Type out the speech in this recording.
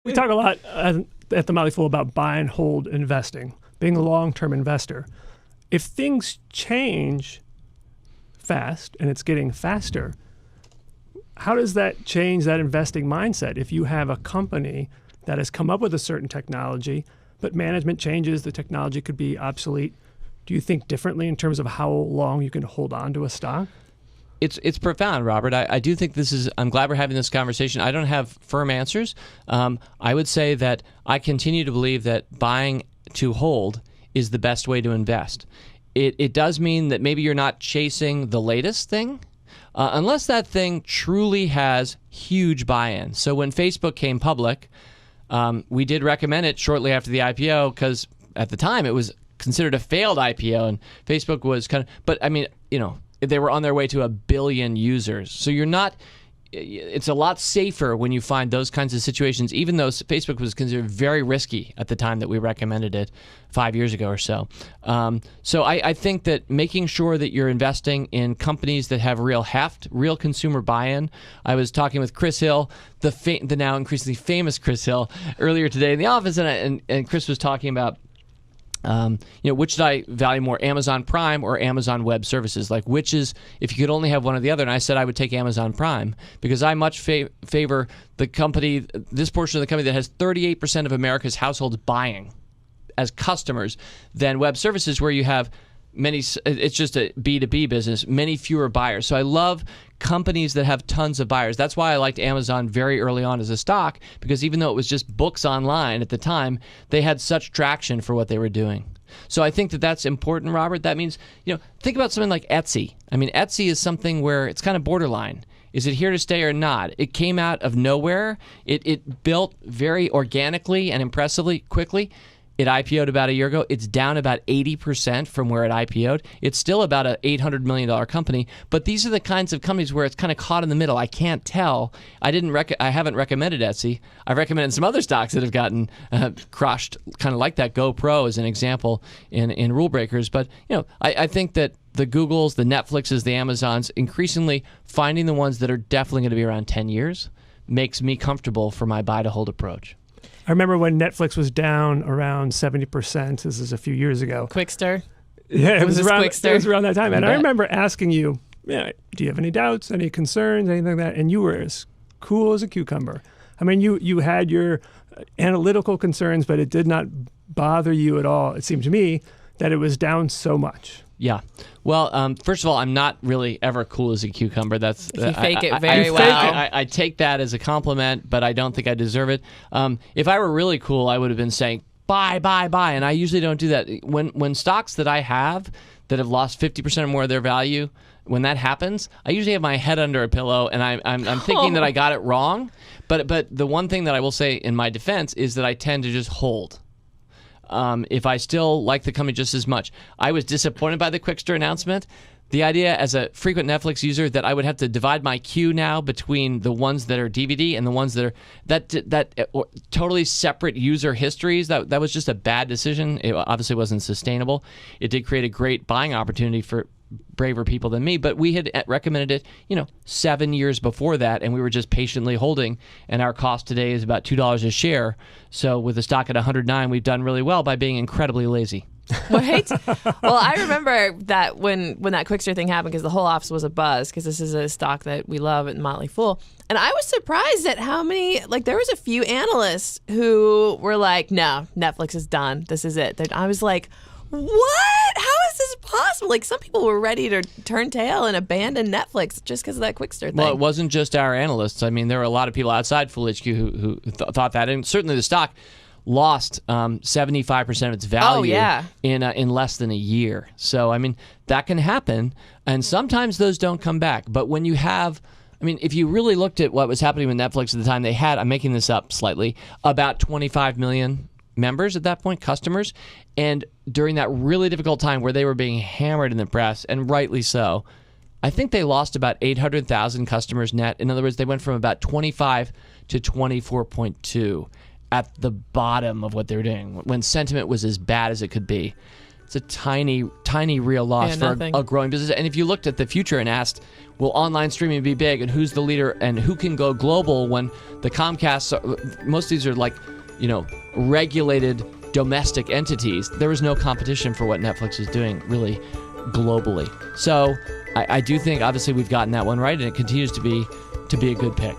We talk a lot at the Motley Fool about buy and hold investing, being a long-term investor. If things change fast and it's getting faster, how does that change that investing mindset? If you have a company that has come up with a certain technology, but management changes, the technology could be obsolete, do you think differently in terms of how long you can hold on to a stock? It's profound, Robert. I do think I'm glad we're having this conversation. I don't have firm answers. I would say that I continue to believe that buying to hold is the best way to invest. It does mean that maybe you're not chasing the latest thing, unless that thing truly has huge buy-in. So when Facebook came public, we did recommend it shortly after the IPO because at the time it was considered a failed IPO, and Facebook was but I mean, they were on their way to 1 billion users. So it's a lot safer when you find those kinds of situations, even though Facebook was considered very risky at the time that we recommended it 5 years ago or so. So I think that making sure that you're investing in companies that have real heft, real consumer buy-in. I was talking with Chris Hill, the now increasingly famous Chris Hill, earlier today in the office, and Chris was talking about which should I value more, Amazon Prime or Amazon Web Services? Like, which is, if you could only have one or the other? And I said I would take Amazon Prime because I much favor this portion of the company that has 38% of America's households buying as customers than Web Services, where you have it's just a B2B business, many fewer buyers. So I love companies that have tons of buyers. That's why I liked Amazon very early on as a stock, because even though it was just books online at the time, they had such traction for what they were doing. So I think that that's important, Robert. That means, think about something like Etsy. I mean, Etsy is something where it's kind of borderline. Is it here to stay or not? It came out of nowhere. It built very organically and impressively quickly. It IPO'd about a year ago. It's down about 80% from where it IPO'd. It's still about an $800 million company, but these are the kinds of companies where it's kind of caught in the middle. I can't tell. I haven't recommended Etsy. I've recommended some other stocks that have gotten crushed, kind of like that. GoPro is an example in Rule Breakers. But I think that the Googles, the Netflixes, the Amazons, increasingly finding the ones that are definitely going to be around 10 years makes me comfortable for my buy-to-hold approach. I remember when Netflix was down around 70%. This is a few years ago. Quickster? Yeah, it was around that time. And I bet. remember asking you, do you have any doubts, any concerns, anything like that? And you were as cool as a cucumber. I mean, you had your analytical concerns, but it did not bother you at all, it seemed to me, that it was down so much. Yeah. Well, first of all, I'm not really ever cool as a cucumber. That's you fake it very well. I take that as a compliment, but I don't think I deserve it. If I were really cool, I would have been saying buy, buy, buy, and I usually don't do that. When stocks that I have that have lost 50% or more of their value, when that happens, I usually have my head under a pillow, and I'm thinking that I got it wrong. But the one thing that I will say in my defense is that I tend to just hold. If I still like the company just as much. I was disappointed by the Quickster announcement. The idea as a frequent Netflix user that I would have to divide my queue now between the ones that are DVD and the ones that are that totally separate user histories, that was just a bad decision. It obviously wasn't sustainable. It did create a great buying opportunity for braver people than me, but we had recommended it 7 years before that, and we were just patiently holding, and our cost today is about $2 a share. So with the stock at 109, we've done really well by being incredibly lazy. Right? Well, I remember that when that Quickster thing happened, because the whole office was a buzz, because this is a stock that we love at Motley Fool. And I was surprised at how many, there was a few analysts who were like, no, Netflix is done. This is it. I was like, what? How is this possible? Some people were ready to turn tail and abandon Netflix just because of that Quickster thing. Well, it wasn't just our analysts. I mean, there were a lot of people outside Fool HQ who thought that. And certainly the stock lost 75% of its value in less than a year. So, I mean, that can happen. And sometimes those don't come back. But when you have... I mean, if you really looked at what was happening with Netflix at the time, they had, I'm making this up slightly, about 25 million members at that point, customers. And during that really difficult time where they were being hammered in the press, and rightly so, I think they lost about 800,000 customers net. In other words, they went from about 25 to 24.2 at the bottom of what they were doing, when sentiment was as bad as it could be. It's a tiny real loss for nothing. a growing business. And if you looked at the future and asked, will online streaming be big, and who's the leader, and who can go global when the Comcasts, most of these are like, regulated domestic entities. There was no competition for what Netflix is doing really globally. So I do think obviously we've gotten that one right, and it continues to be a good pick.